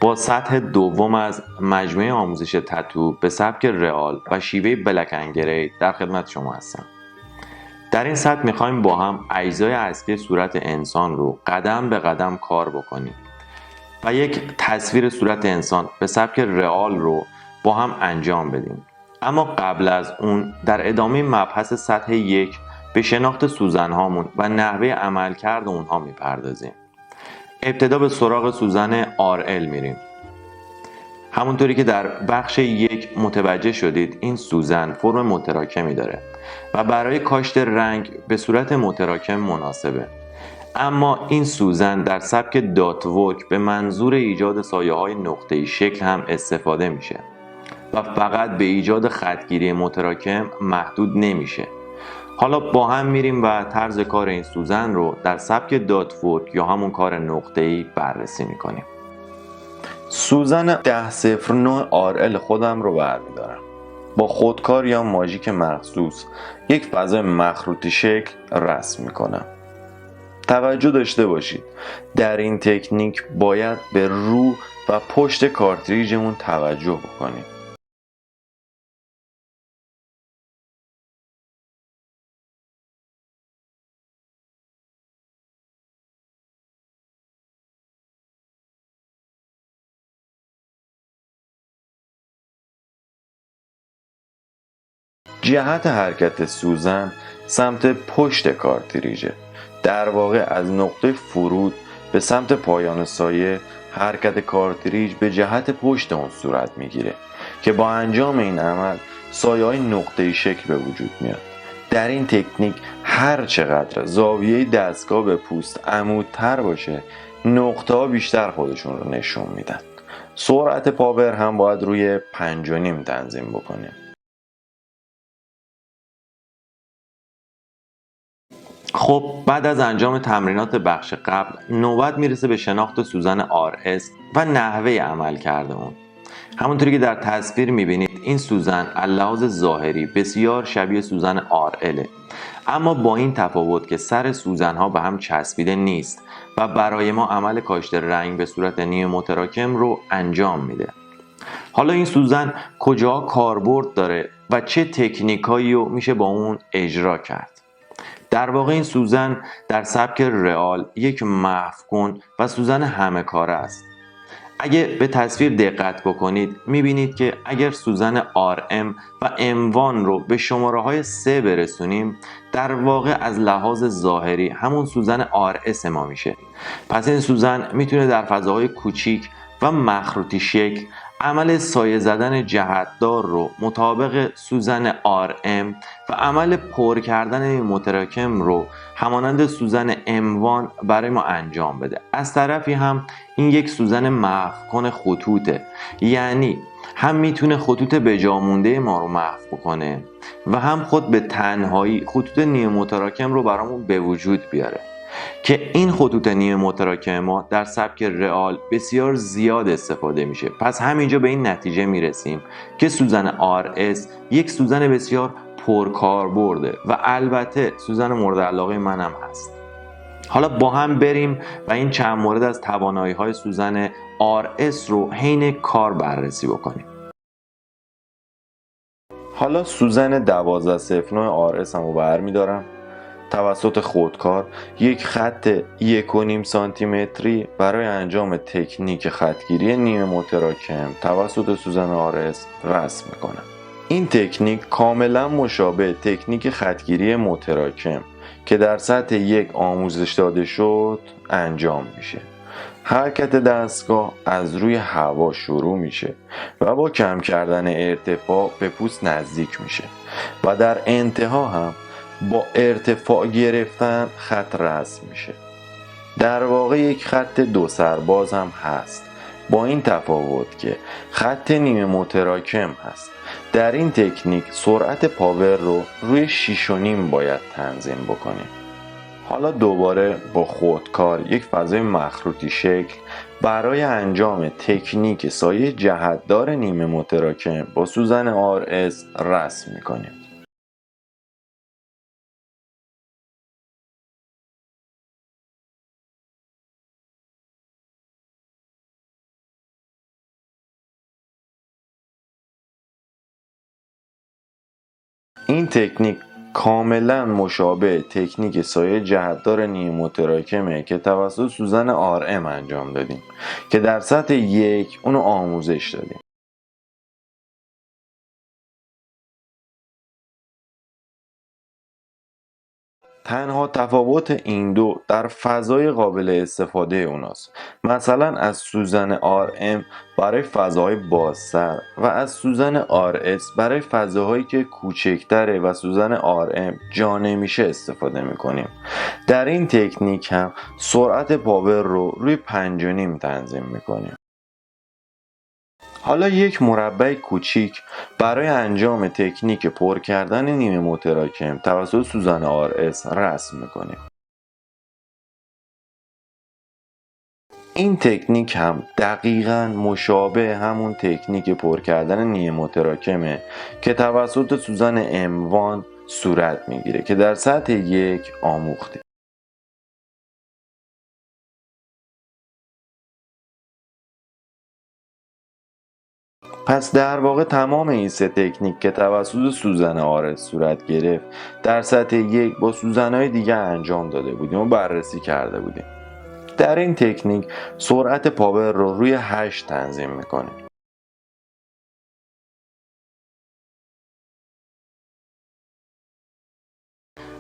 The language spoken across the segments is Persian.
با سطح دوم از مجموعه آموزش تتو به سبک رئال و شیوه بلک اند گری در خدمت شما هستم. در این سطح میخوایم با هم اجزای اصلی صورت انسان رو قدم به قدم کار بکنیم و یک تصویر صورت انسان به سبک رئال رو با هم انجام بدیم. اما قبل از اون در ادامه مبحث سطح 1 به شناخت سوزن هامون و نحوه عملکرد اونها میپردازیم. ابتدا به سراغ سوزن RL میریم. همونطوری که در بخش 1 متوجه شدید این سوزن فرم متراکمی داره و برای کاشت رنگ به صورت متراکم مناسبه. اما این سوزن در سبک دات ورک به منظور ایجاد سایه‌های نقطه‌ای شکل هم استفاده میشه و فقط به ایجاد خطگیری متراکم محدود نمیشه. حالا با هم میریم و طرز کار این سوزن رو در سبک دات ورک یا همون کار نقطه‌ای بررسی میکنیم. سوزن 1009 RL خودم رو برمیدارم. با خودکار یا ماژیک مخصوص یک فضای مخروطی شکل رسم میکنم. توجه داشته باشید در این تکنیک باید به رو و پشت کارتریجمون توجه بکنیم. جهت حرکت سوزن سمت پشت کارتریجه. در واقع از نقطه فرود به سمت پایان سایه حرکت کارتریج به جهت پشت اون صورت میگیره که با انجام این عمل سایه های نقطه‌ای شکل به وجود میاد. در این تکنیک هر چقدر زاویه دستگاه به پوست عمودتر باشه نقطه ها بیشتر خودشون رو نشون میدن. سرعت پاور هم باید روی 5.5 تنظیم بکنیم. خب بعد از انجام تمرینات بخش قبل نوبت میرسه به شناخت سوزن RS و نحوه عمل کرده اون. همونطوری که در تصویر میبینید این سوزن لحاظ ظاهری بسیار شبیه سوزن RL، اما با این تفاوت که سر سوزن ها به هم چسبیده نیست و برای ما عمل کاشت رنگ به صورت نیمه متراکم رو انجام میده. حالا این سوزن کجا کاربرد داره و چه تکنیکایی رو میشه با اون اجرا کرد؟ در واقع این سوزن در سبک رئال یک محوکن و سوزن همه کاره است. اگه به تصویر دقت بکنید میبینید که اگر سوزن RM و M1 رو به شماره های 3 برسونیم در واقع از لحاظ ظاهری همون سوزن RS ما میشه. پس این سوزن میتونه در فضاهای کوچیک و مخروطی شکل عمل سایه زدن جهتدار رو مطابق سوزن RM و عمل پر کردن متراکم رو همانند سوزن M1 برای ما انجام بده. از طرفی هم این یک سوزن محو خطوطه، یعنی هم میتونه خطوط بجا مونده ما رو محو بکنه و هم خود به تنهایی خطوط نیمه متراکم رو برامون به وجود بیاره که این خطوط نیمه متراکم ما در سبک رئال بسیار زیاد استفاده میشه. پس همینجا به این نتیجه میرسیم که سوزن RS یک سوزن بسیار پرکاربرده و البته سوزن مورد علاقه منم هست. حالا با هم بریم و این چند مورد از توانایی‌های سوزن RS رو حین کار بررسی بکنیم. حالا سوزن 1209 RS رو برمی‌دارم. توسط خودکار یک خط 1.5 سانتی متری برای انجام تکنیک خطگیری نیمه متراکم توسط سوزن RS رسم می‌کنم. این تکنیک کاملا مشابه تکنیک خطگیری متراکم که در سطح 1 آموزش داده شد انجام میشه. حرکت دستگاه از روی هوا شروع میشه و با کم کردن ارتفاع به پوست نزدیک میشه و در انتها هم با ارتفاع گرفتن خط رسم میشه. در واقع یک خط دو سرباز هم هست، با این تفاوت که خط نیمه متراکم هست. در این تکنیک سرعت پاور رو روی 6.5 باید تنظیم بکنیم. حالا دوباره با خودکار یک فضای مخروطی شکل برای انجام تکنیک سایه جهتدار نیمه متراکم با سوزن RS رسم میکنیم. این تکنیک کاملا مشابه تکنیک سایه جهتدار نیمه متراکمه که توسط سوزن RM انجام دادیم که در سطح 1 اونو آموزش دادیم. تنها تفاوت این دو در فضای قابل استفاده اوناست. مثلا از سوزن RM برای فضاهای بازتر و از سوزن RS برای فضاهایی که کوچکتره و سوزن RM جا نمیشه استفاده میکنیم. در این تکنیک هم سرعت پاور رو روی 5.5 تنظیم میکنیم. حالا یک مربع کوچیک برای انجام تکنیک پر کردن نیمه متراکم توسط سوزن RS رسم میکنیم. این تکنیک هم دقیقاً مشابه همون تکنیک پر کردن نیمه متراکمه که توسط سوزن M1 صورت میگیره که در سطح 1 آموختیم. پس در واقع تمام این سه تکنیک که توسط سوزن آرس صورت گرفت در سطح 1 با سوزن‌های دیگه انجام داده بودیم و بررسی کرده بودیم. در این تکنیک سرعت پاور رو روی 8 تنظیم میکنیم.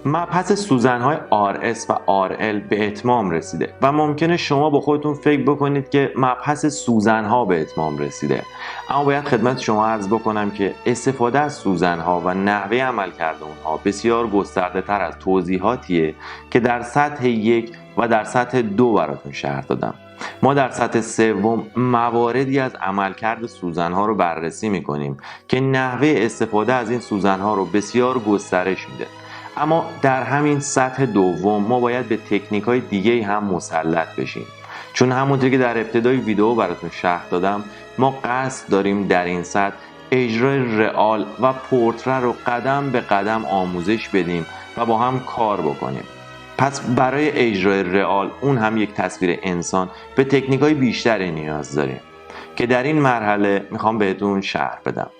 مبحث سوزن‌های RS و RL به اتمام رسیده و ممکنه شما با خودتون فکر بکنید که مبحث سوزن‌ها به اتمام رسیده، اما باید خدمت شما عرض بکنم که استفاده از سوزن‌ها و نحوه عملکرد اونها بسیار گسترده‌تر از توضیحاتیه که در سطح 1 و در سطح 2 براتون شرح دادم. ما در سطح 3 مواردی از عملکرد سوزن‌ها رو بررسی می‌کنیم که نحوه استفاده از این سوزن‌ها رو بسیار گسترش میده. اما در همین سطح دوم ما باید به تکنیک‌های دیگه هم مسلط بشیم، چون همونطور که در ابتدای ویدیو براتون شرح دادم ما قصد داریم در این سطح اجرای رئال و پورتره رو قدم به قدم آموزش بدیم و با هم کار بکنیم. پس برای اجرای رئال، اون هم یک تصویر انسان، به تکنیک‌های بیشتری نیاز داریم که در این مرحله میخوام بهتون شرح بدم.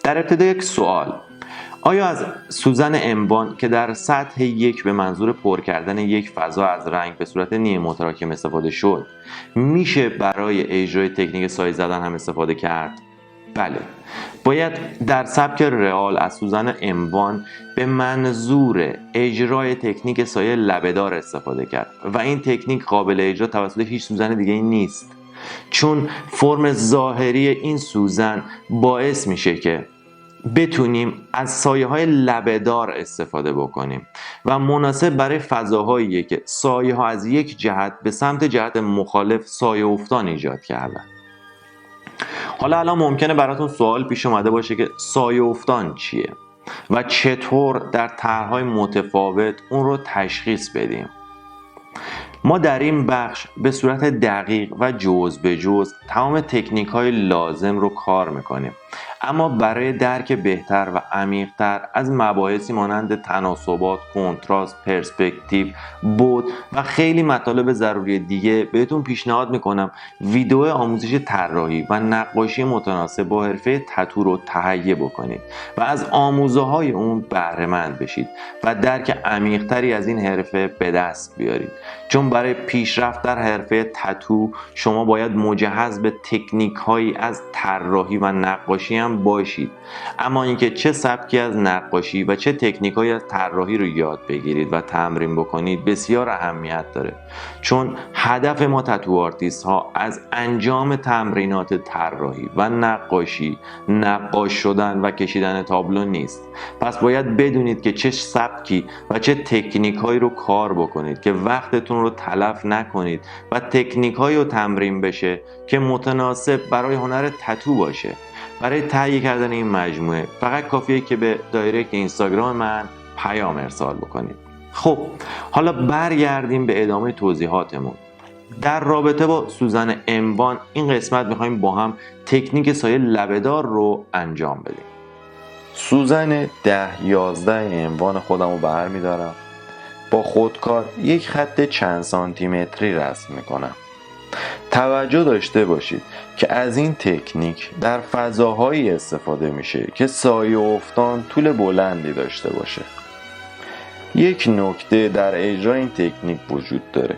در ابتدا یک سوال: آیا از سوزن M1 که در سطح 1 به منظور پر کردن یک فضا از رنگ به صورت نیمه متراکم استفاده شد میشه برای اجرای تکنیک سایه زدن هم استفاده کرد؟ بله، باید در سبک رئال از سوزن M1 به منظور اجرای تکنیک سایه لبه‌دار استفاده کرد و این تکنیک قابل اجرا توسط هیچ سوزن دیگه نیست، چون فرم ظاهری این سوزن باعث میشه که بتونیم از سایه های لبه‌دار استفاده بکنیم و مناسب برای فضاهایی که سایه ها از یک جهت به سمت جهت مخالف سایه افتان ایجاد کردن. حالا الان ممکنه براتون سوال پیش اومده باشه که سایه افتان چیه و چطور در طرح‌های متفاوت اون رو تشخیص بدیم. ما در این بخش به صورت دقیق و جزء به جزء تمام تکنیک های لازم رو کار میکنیم، اما برای درک بهتر و عمیق‌تر از مباحثی مانند تناسبات، کنتراست، پرسپکتیو، بعد و خیلی مطالب ضروری دیگه بهتون پیشنهاد میکنم ویدیو آموزش طراحی و نقاشی متناسب با حرفه تتو رو تهیه بکنید و از آموزه های اون بهره مند بشید و درک عمیق‌تری از این حرفه به دست بیارید، چون برای پیشرفت در حرفه تتو شما باید مجهز به تکنیک هایی از طراحی و نقاشی هم باشید. اما اینکه چه سبکی از نقاشی و چه تکنیک هایی از طراحی رو یاد بگیرید و تمرین بکنید بسیار اهمیت داره، چون هدف ما تتو آرتیست ها از انجام تمرینات طراحی و نقاشی نقاش شدن و کشیدن تابلو نیست. پس باید بدونید که چه سبکی و چه تکنیک هایی رو کار بکنید که وقتتون رو تلف نکنید و تکنیک هایی رو تمرین بشه که متناسب برای هنر تتو باشه. برای تهیه کردن این مجموعه فقط کافیه که به دایرکت اینستاگرام من پیام ارسال بکنید. خب حالا برگردیم به ادامه توضیحاتمون. در رابطه با سوزن M1 این قسمت میخوایم با هم تکنیک سایه لبه‌دار رو انجام بدیم. سوزن 10-11 M1 خودم رو برمیدارم، با خودکار یک خط چند سانتی متری رسم میکنم. توجه داشته باشید که از این تکنیک در فضاهایی استفاده میشه که سایه افتان طول بلندی داشته باشه. یک نکته در اجرای این تکنیک وجود داره.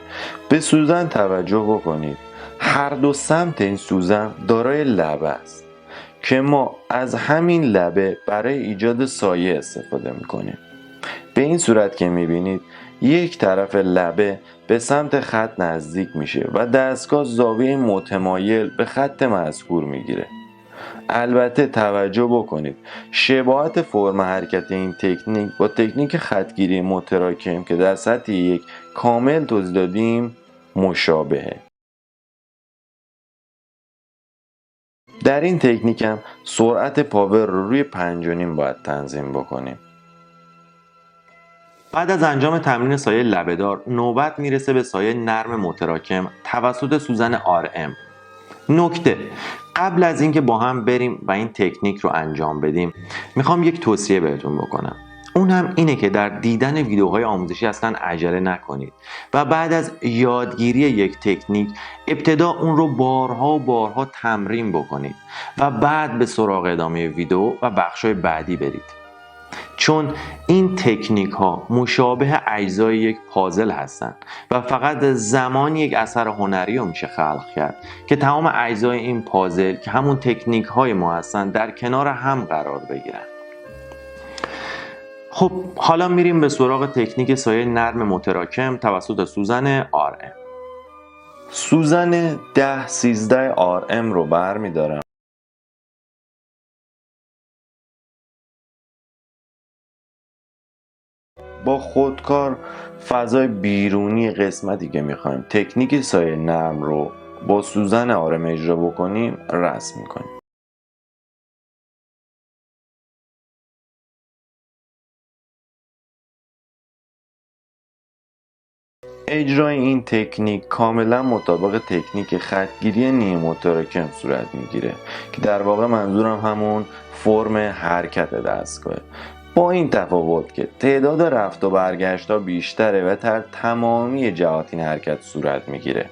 به سوزن توجه بکنید. هر دو سمت این سوزن دارای لبه است که ما از همین لبه برای ایجاد سایه استفاده میکنیم. به این صورت که میبینید یک طرف لبه به سمت خط نزدیک میشه و دستگاه زاویه متمایل به خط مذکور میگیره. البته توجه بکنید شباهت فرم حرکت این تکنیک با تکنیک خطگیری متراکم که در سطح یک کامل توضیح دادیم مشابهه. در این تکنیک هم سرعت پاور رو روی 5.5 باید تنظیم بکنیم. بعد از انجام تمرین سایه لبه‌دار نوبت میرسه به سایه نرم متراکم توسط سوزن RM. نکته: قبل از اینکه با هم بریم و این تکنیک رو انجام بدیم میخوام یک توصیه بهتون بکنم. اون هم اینه که در دیدن ویدیوهای آموزشی اصلا عجله نکنید و بعد از یادگیری یک تکنیک ابتدا اون رو بارها و بارها تمرین بکنید و بعد به سراغ ادامه ویدیو و بخشای بعدی برید. چون این تکنیک ها مشابه اجزای یک پازل هستند و فقط زمانی یک اثر هنری رو میشه خلق کرد که تمام اجزای این پازل که همون تکنیک های ما هستن در کنار هم قرار بگیرن. خب حالا میریم به سراغ تکنیک سایه نرم متراکم توسط سوزن RM. سوزن 10-13 RM رو برمیدارم. با خودکار فضای بیرونی قسمتی که میخوایم تکنیک سایه نرم رو با سوزن RM اجرا بکنیم رسم میکنیم. اجرای این تکنیک کاملا مطابق تکنیک خطگیری نیم متراکم صورت میگیره که در واقع منظورم همون فرم حرکت دستگاهه، با این تفاوت که تعداد رفت و برگشت ها بیشتره و در تمامی جهات این حرکت صورت میگیره.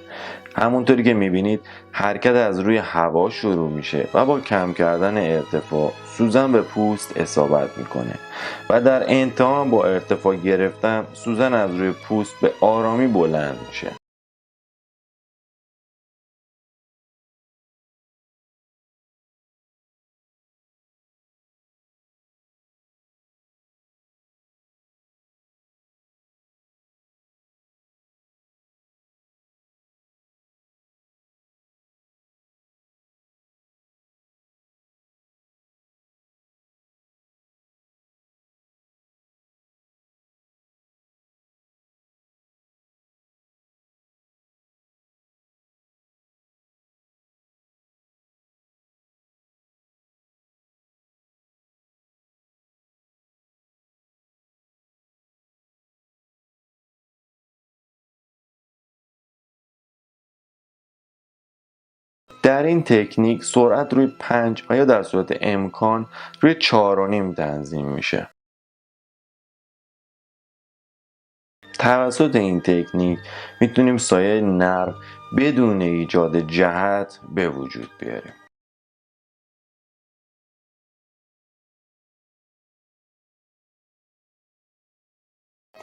همونطوری که میبینید حرکت از روی هوا شروع میشه و با کم کردن ارتفاع سوزن به پوست اصابت میکنه و در انتها با ارتفاع گرفتن سوزن از روی پوست به آرامی بلند میشه. در این تکنیک سرعت روی 5 و یا در صورت امکان روی 4.5 تنظیم میشه. توسط این تکنیک میتونیم سایه نرم بدون ایجاد جهت به وجود بیاریم.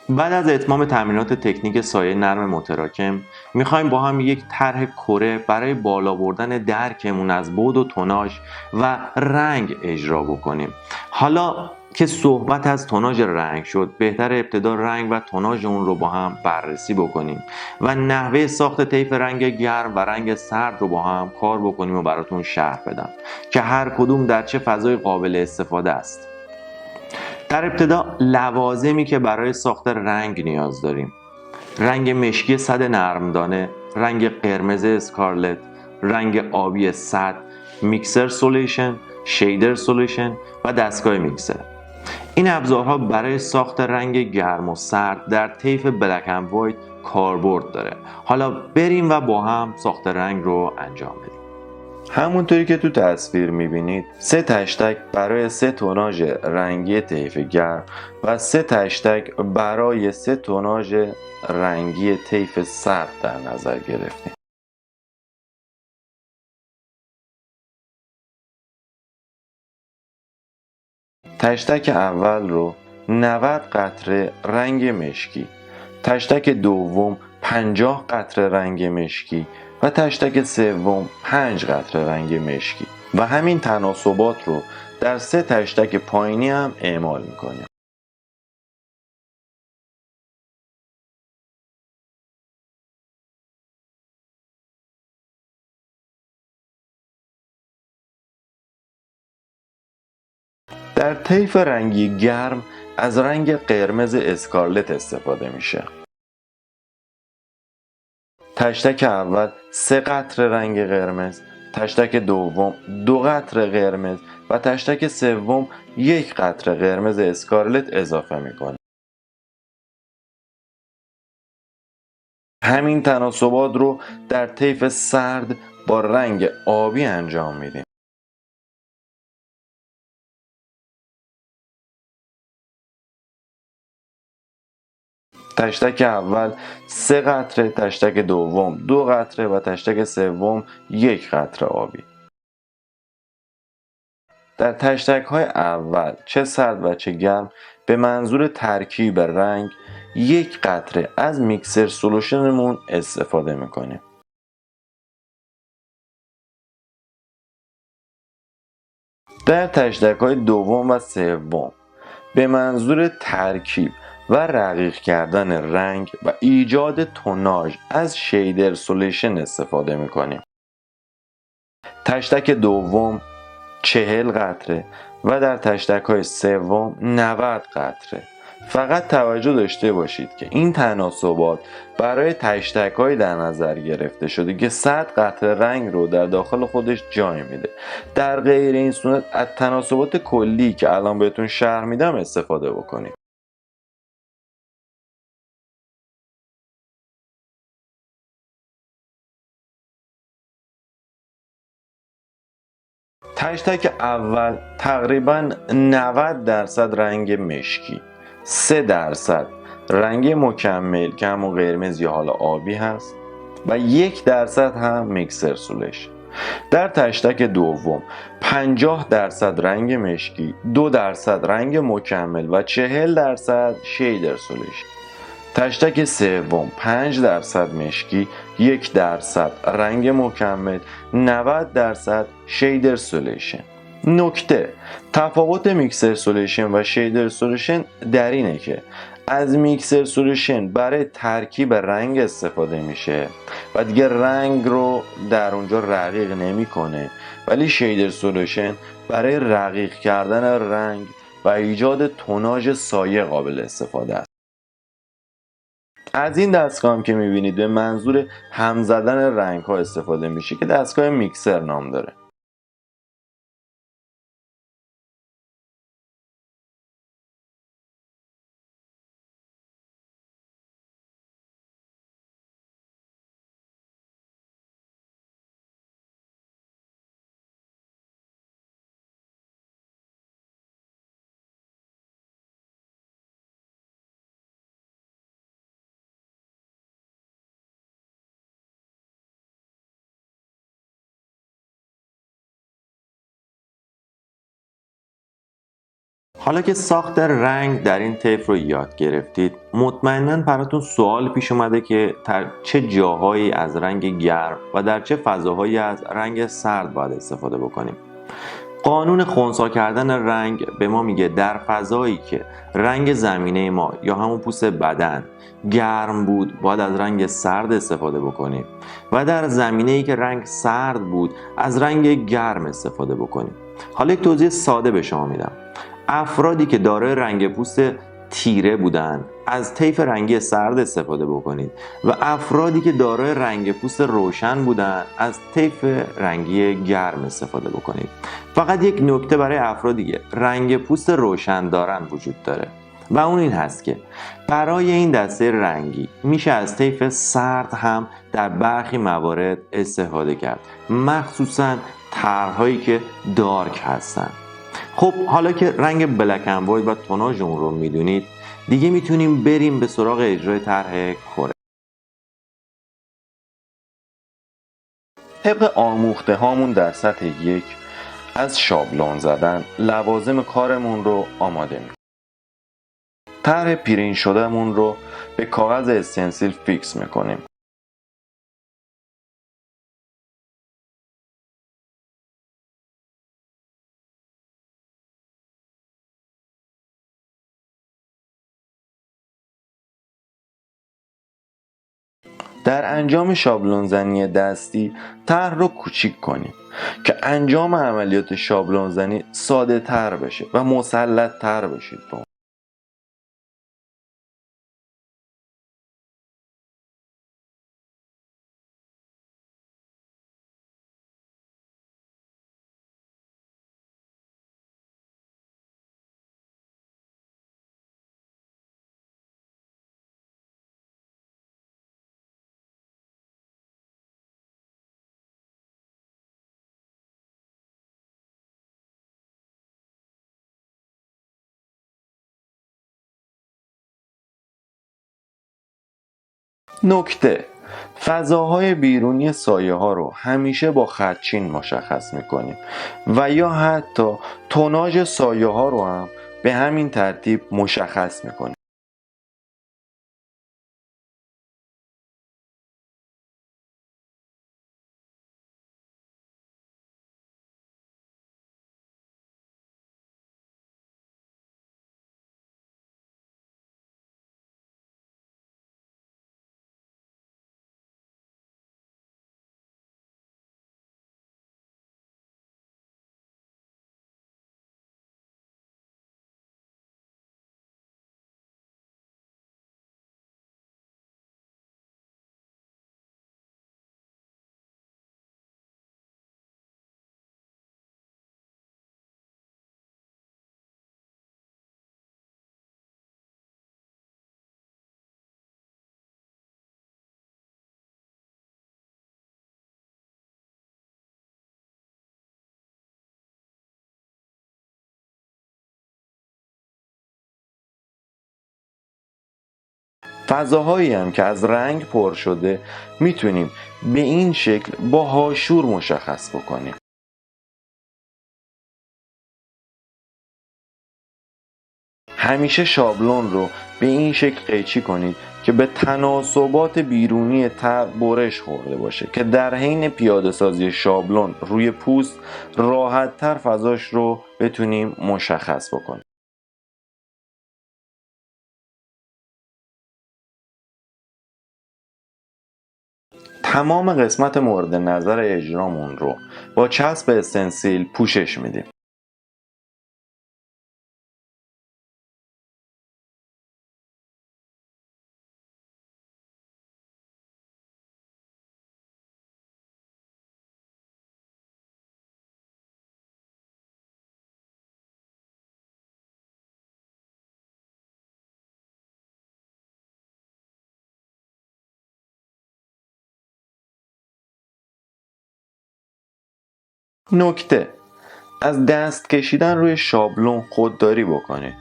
بعد از اتمام تمرینات تکنیک سایه نرم متراکم میخوایم با هم یک طرح کره برای بالا بردن درکمون از بعد و توناژ و رنگ اجرا بکنیم. حالا که صحبت از توناژ رنگ شد بهتر ابتدا رنگ و توناژ اون رو با هم بررسی بکنیم و نحوه ساخت طیف رنگ گرم و رنگ سرد رو با هم کار بکنیم و براتون شرح بدم که هر کدوم در چه فضای قابل استفاده است. در ابتدا لوازمی که برای ساخت رنگ نیاز داریم: رنگ مشکی سد نرمدانه، رنگ قرمز اسکارلت، رنگ آبی سد، میکسر سولوشن، شیدر سولوشن و دستگاه میکسر. این ابزارها برای ساخت رنگ گرم و سرد در طیف بلک اند وایت کاربرد داره. حالا بریم و با هم ساخت رنگ رو انجام بدیم. همونطوری که تو تصویر میبینید 3 تشتک برای 3 توناژ رنگی طیف گرم و 3 تشتک برای 3 توناژ رنگی طیف سرد در نظر گرفتیم. تشتک اول رو 90 قطره رنگ مشکی، تشتک دوم 50 قطره رنگ مشکی و تشتک سوم 5 قطره رنگ مشکی و همین تناسبات رو در 3 تشتک پایینی هم اعمال میکنیم. در طیف رنگی گرم از رنگ قرمز اسکارلت استفاده میشه. تشتک اول 3 قطره رنگ قرمز، تشتک دوم 2 قطره قرمز و تشتک سوم 1 قطره قرمز اسکارلت اضافه میکنه. همین تناسبات رو در طیف سرد با رنگ آبی انجام میدیم. تشتک اول 3 قطره، تشتک دوم 2 قطره و تشتک سوم 1 قطره آبی. در تشتک های اول چه سرد و چه گرم به منظور ترکیب رنگ 1 قطره از میکسر سولوشنمون استفاده میکنیم. در تشتک های دوم و سوم به منظور ترکیب و رقیق کردن رنگ و ایجاد توناژ از شیدر سولوشن استفاده میکنیم. تشتک دوم 40 قطره و در تشتک های سوم 90 قطره. فقط توجه داشته باشید که این تناسبات برای تشتک های در نظر گرفته شده که 100 قطره رنگ رو در داخل خودش جای میده. در غیر این صورت از تناسبات کلی که الان بهتون شرح میدم استفاده بکنید. تشتک اول تقریبا 90 درصد رنگ مشکی، 3 درصد رنگ مکمل که همون قرمز یا حالا آبی هست و 1 درصد هم میکسر سولوشن. در تشتک دوم 50 درصد رنگ مشکی، 2 درصد رنگ مکمل و 40 درصد شیدر سولوشن. تشتک سوم 5 درصد مشکی، 1 درصد رنگ مکمل، 90 درصد شیدر سولوشن. نکته: تفاوت میکسر سولوشن و شیدر سولوشن در اینه که از میکسر سولوشن برای ترکیب رنگ استفاده میشه و دیگه رنگ رو در اونجا رقیق نمیکنه، ولی شیدر سولوشن برای رقیق کردن رنگ و ایجاد توناژ سایه قابل استفاده است. از این دستگاه هم که میبینید به منظور هم زدن رنگ ها استفاده میشه که دستگاه میکسر نام داره. حالا که ساخت رنگ در این طیف رو یاد گرفتید، مطمئناً براتون سوال پیش اومده که در چه جاهایی از رنگ گرم و در چه فضاهایی از رنگ سرد باید استفاده بکنیم. قانون خنثی کردن رنگ به ما میگه در فضایی که رنگ زمینه ما یا همون پوست بدن گرم بود باید از رنگ سرد استفاده بکنیم و در زمینه‌ای که رنگ سرد بود از رنگ گرم استفاده بکنیم. حالا یک توضیح ساده به شما میدم. افرادی که دارای رنگ پوست تیره بودن از طیف رنگی سرد استفاده بکنید و افرادی که دارای رنگ پوست روشن بودن از طیف رنگی گرم استفاده بکنید. فقط یک نکته برای افرادی که رنگ پوست روشن دارن وجود داره و اون این هست که برای این دسته رنگی میشه از طیف سرد هم در برخی موارد استفاده کرد، مخصوصا طرح‌هایی که دارک هستن. خب حالا که رنگ بلک اند وایت و توناژ اون رو میدونید، دیگه میتونیم بریم به سراغ اجرای طرح کره. طبق آموخته هامون در سطح 1 از شابلون زدن لوازم کارمون رو آماده می‌کنیم. طرح پرینت شدهمون رو به کاغذ استنسیل فیکس می‌کنیم. در انجام شابلون زنی دستی طرح رو کوچیک کنیم که انجام عملیات شابلون زنی ساده تر بشه و مسلط تر بشید. نکته: فضاهای بیرونی سایه ها رو همیشه با خطچین مشخص میکنیم و یا حتی توناژ سایه ها رو هم به همین ترتیب مشخص میکنیم. فضاهایی هم که از رنگ پر شده میتونیم به این شکل با هاشور مشخص بکنیم. همیشه شابلون رو به این شکل قیچی کنید که به تناسبات بیرونی طرح برش خورده باشه که در حین پیاده سازی شابلون روی پوست راحت تر فضاش رو بتونیم مشخص بکنیم. تمام قسمت مورد نظر اجرامون رو با چسب استنسیل پوشش میدیم. نکته: از دست کشیدن روی شابلون خودداری بکنید،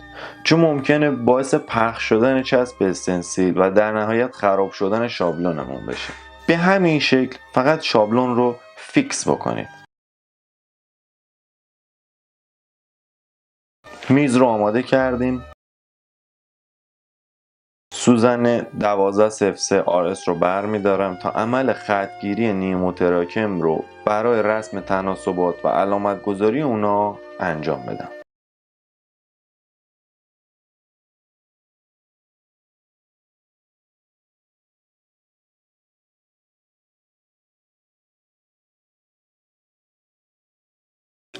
چون ممکنه باعث پخش شدن چسب استنسیل و در نهایت خراب شدن شابلونمون بشه. به همین شکل فقط شابلون رو فیکس بکنید. میز رو آماده کردیم. سوزن 1203 RS رو برمیدارم تا عمل خطگیری نیموتراکم رو برای رسم تناسبات و علامت گذاری اونا انجام بدم.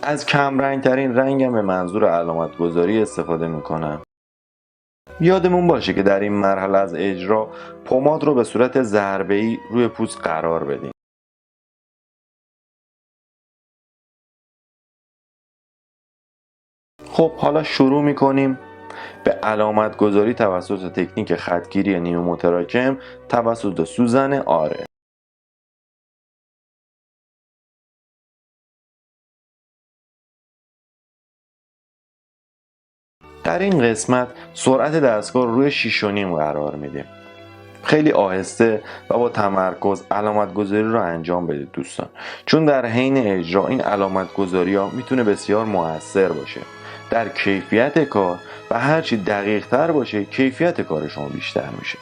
از کمرنگ ترین رنگم به منظور علامت گذاری استفاده میکنم. یادمون باشه که در این مرحله از اجرا پماد رو به صورت ضربه‌ای روی پوست قرار بدیم. خب حالا شروع میکنیم به علامت گذاری توسط تکنیک خطگیری نیموتراکم توسط سوزن آره. در این قسمت سرعت دستگاه روی 6.5 قرار میدیم. خیلی آهسته و با تمرکز علامت گذاری رو انجام بدید دوستان، چون در حین اجرا این علامت گذاری ها میتونه بسیار موثر باشه در کیفیت کار و هرچی دقیق تر باشه کیفیت کار شما بیشتر میشه.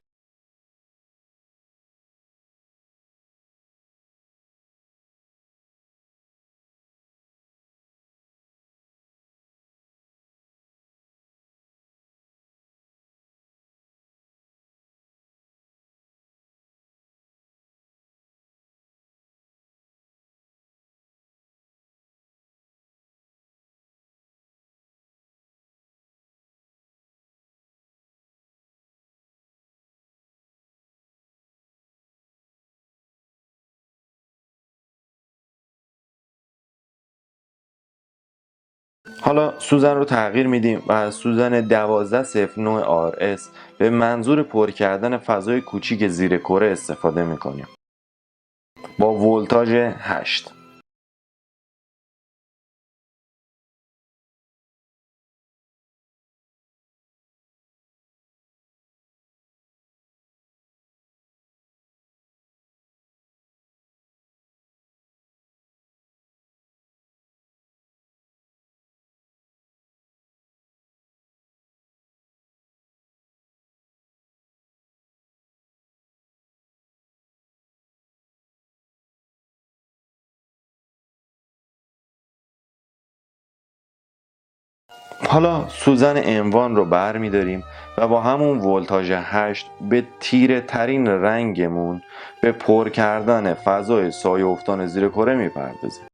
حالا سوزن رو تغییر میدیم و از سوزن 1209 RS به منظور پر کردن فضای کوچیک زیر کره استفاده میکنیم با ولتاژ 8. حالا سوزن اموان رو بر می داریم و با همون ولتاژ 8 به تیره ترین رنگمون به پر کردن فضای سایه افتان زیر کره می پردازیم.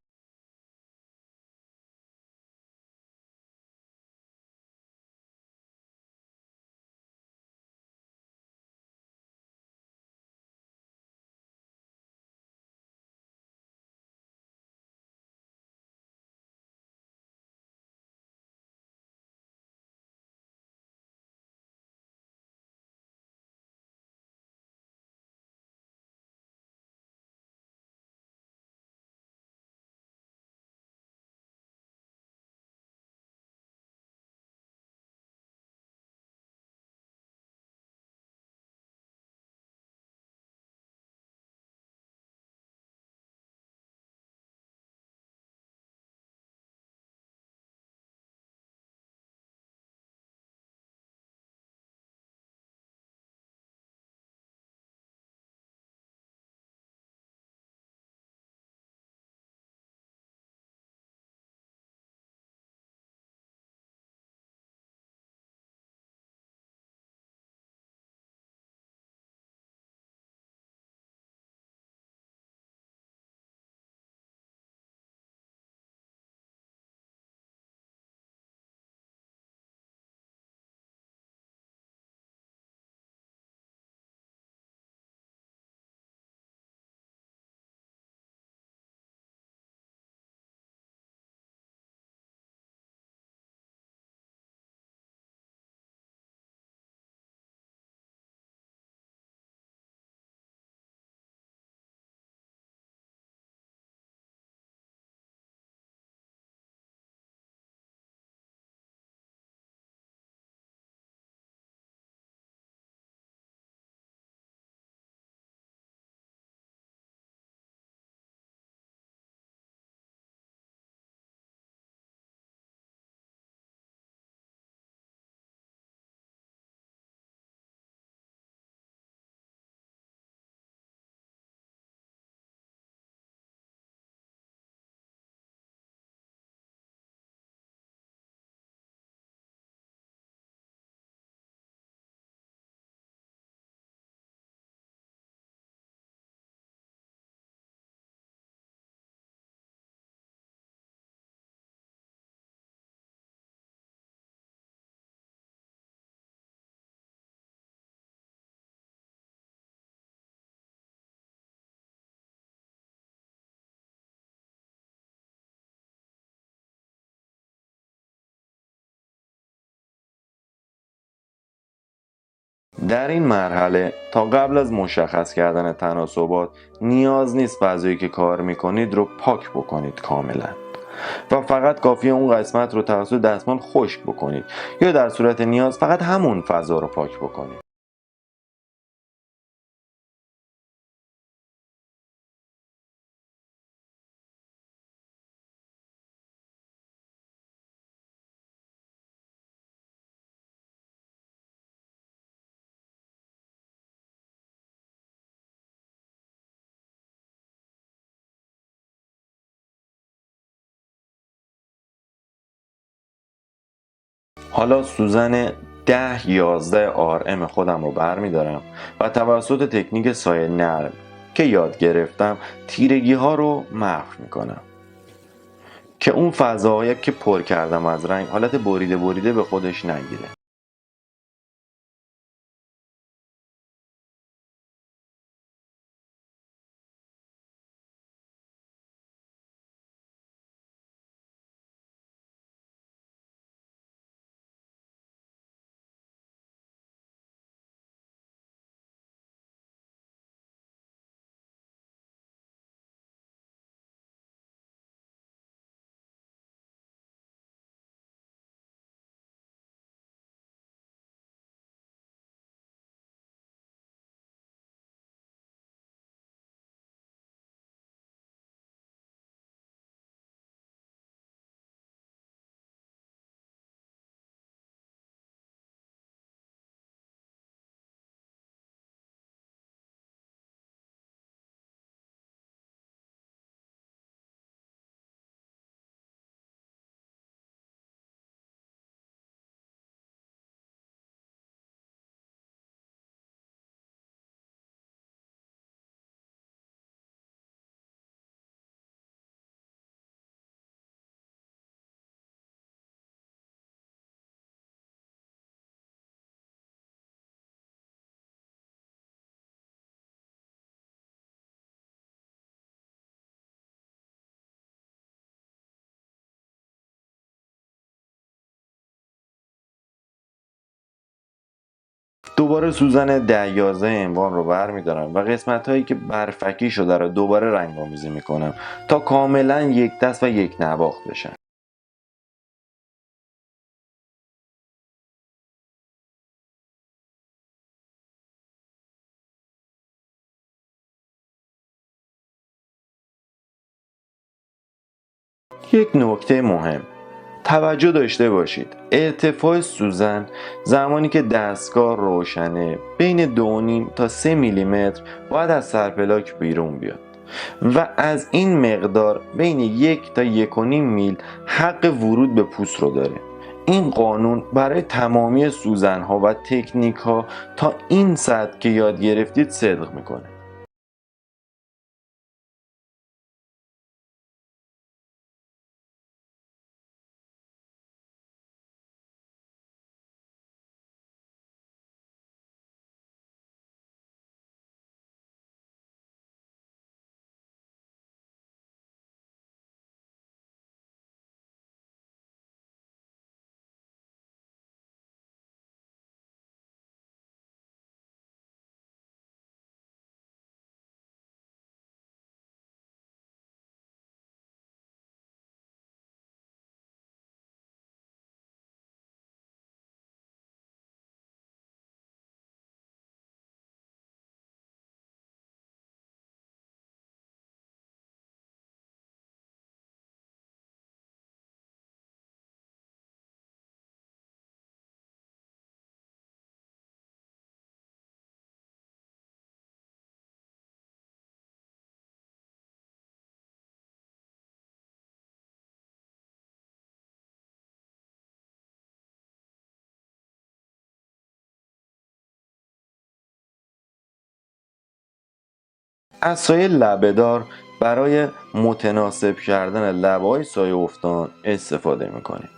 در این مرحله تا قبل از مشخص کردن تناسبات نیاز نیست فضایی که کار میکنید رو پاک بکنید کاملا و فقط کافیه اون قسمت رو توسط دستمال خشک بکنید یا در صورت نیاز فقط همون فضا رو پاک بکنید. حالا سوزن 10-11 RM خودم رو برمیدارم و توسط تکنیک سایه نرم که یاد گرفتم تیرگی ها رو محو میکنم که اون فضاهایی که پر کردم از رنگ حالت بریده بریده به خودش نگیره. دوباره سوزن 10-11 انوان رو برمیدارم و قسمت هایی که برفکی شده رو دوباره رنگ آمیزی میکنم تا کاملا یک دست و یک نواخت بشن. یک نکته مهم توجه داشته باشید ارتفاع سوزن زمانی که دستگاه روشنه بین 2.5 تا 3 میلیمتر باید از سرپلاک بیرون بیاد و از این مقدار بین 1 تا 1.5 میل حق ورود به پوست رو داره. این قانون برای تمامی سوزن ها و تکنیک ها تا این سطح که یاد گرفتید صدق میکنه. از سایه لبه‌دار برای متناسب کردن لبه‌های سایه افتان استفاده میکنیم.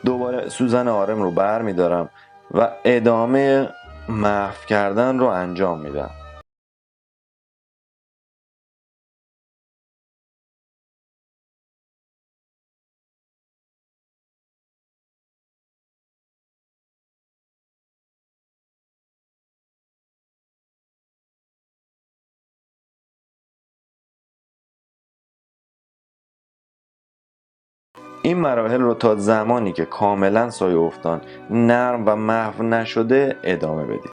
دوباره سوزن آرم رو بر میدارم و ادامه محو کردن رو انجام میدم. این مراحل رو تا زمانی که کاملا سایه افتان نرم و محو نشده ادامه بدید.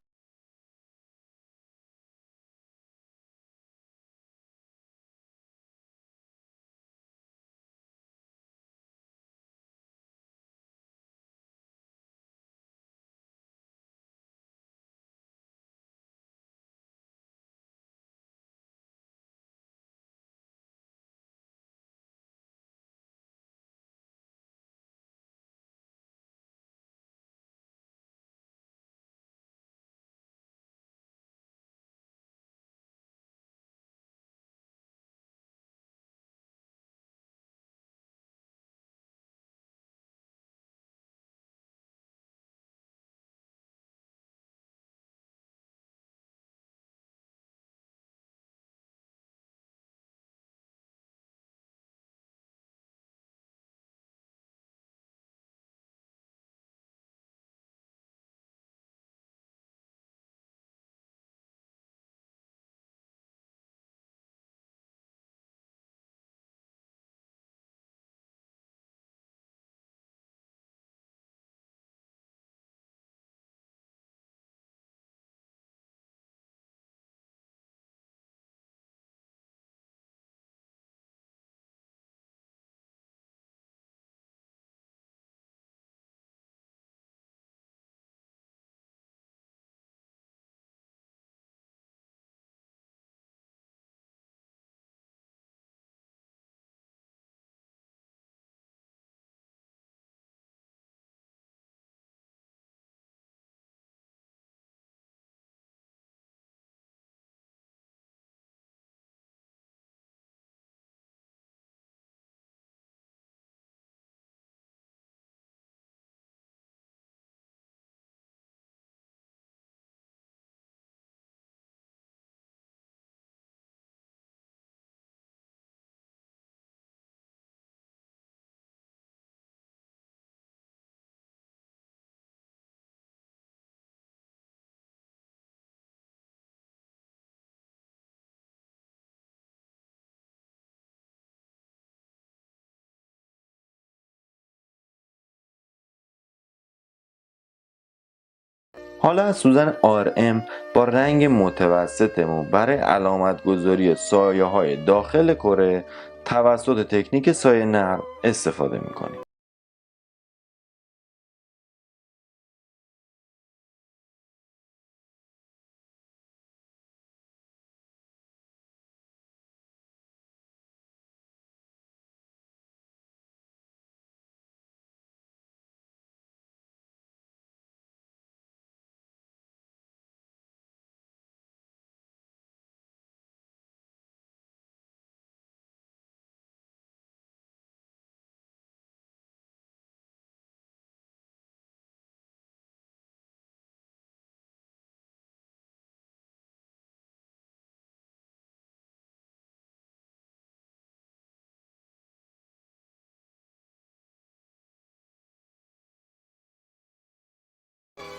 حالا از سوزن RM با رنگ متوسطمون برای علامت گذاری سایه های داخل کره توسط تکنیک سایه نرم استفاده میکنیم.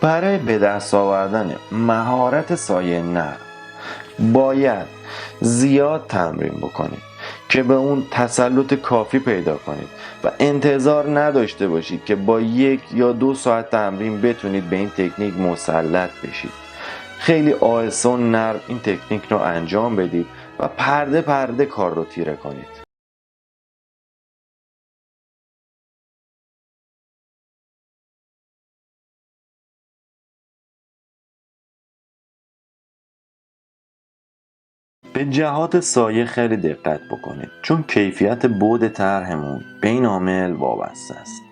برای به دست آوردن مهارت سایه نرم باید زیاد تمرین بکنید که به اون تسلط کافی پیدا کنید و انتظار نداشته باشید که با 1 یا 2 ساعت تمرین بتونید به این تکنیک مسلط بشید. خیلی آهسته و نرم این تکنیک رو انجام بدید و پرده پرده کار رو تیره کنید. به جهات سایه خیلی دقت بکنید چون کیفیت بعد طرحمون به این عامل وابسته است.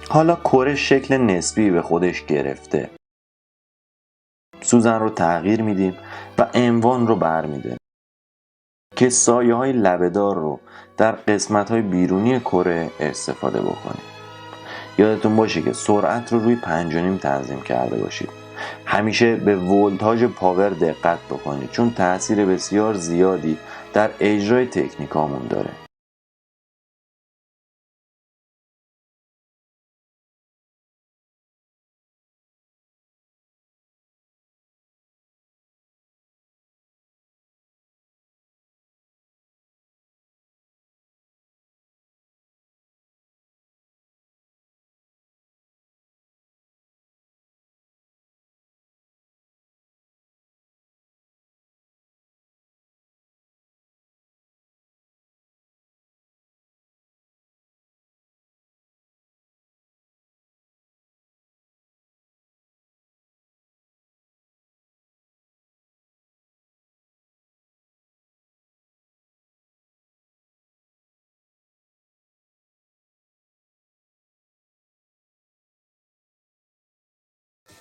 حالا کره شکل نسبی به خودش گرفته. سوزن رو تغییر میدیم و عنوان رو برمی‌داریم که سایه های لبه‌دار رو در قسمت های بیرونی کره استفاده بکنیم. یادتون باشه که سرعت رو روی 5.5 تنظیم کرده باشید. همیشه به ولتاژ پاور دقت بکنید چون تأثیر بسیار زیادی در اجرای تکنیکامون داره.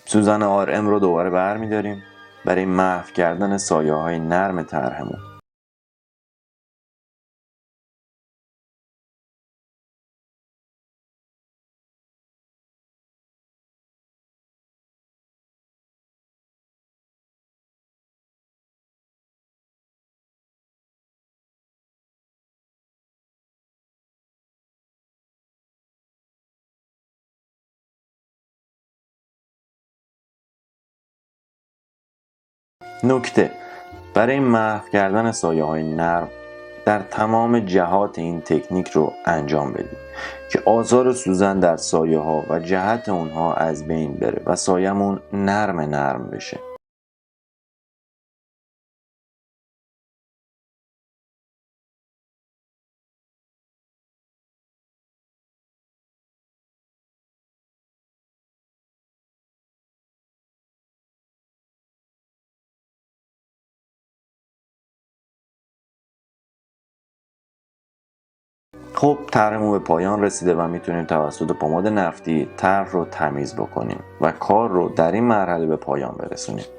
سوزن RM رو دوباره برمی‌داریم برای محو کردن سایه های نرم طرحمون. نکته: برای محو کردن سایه های نرم در تمام جهات این تکنیک رو انجام بدید که آثار سوزن در سایه ها و جهت اونها از بین بره و سایه‌مون نرم بشه. خب طرحمون به پایان رسیده و میتونیم توسط پماد نفتی طرح رو تمیز بکنیم و کار رو در این مرحله به پایان برسونیم.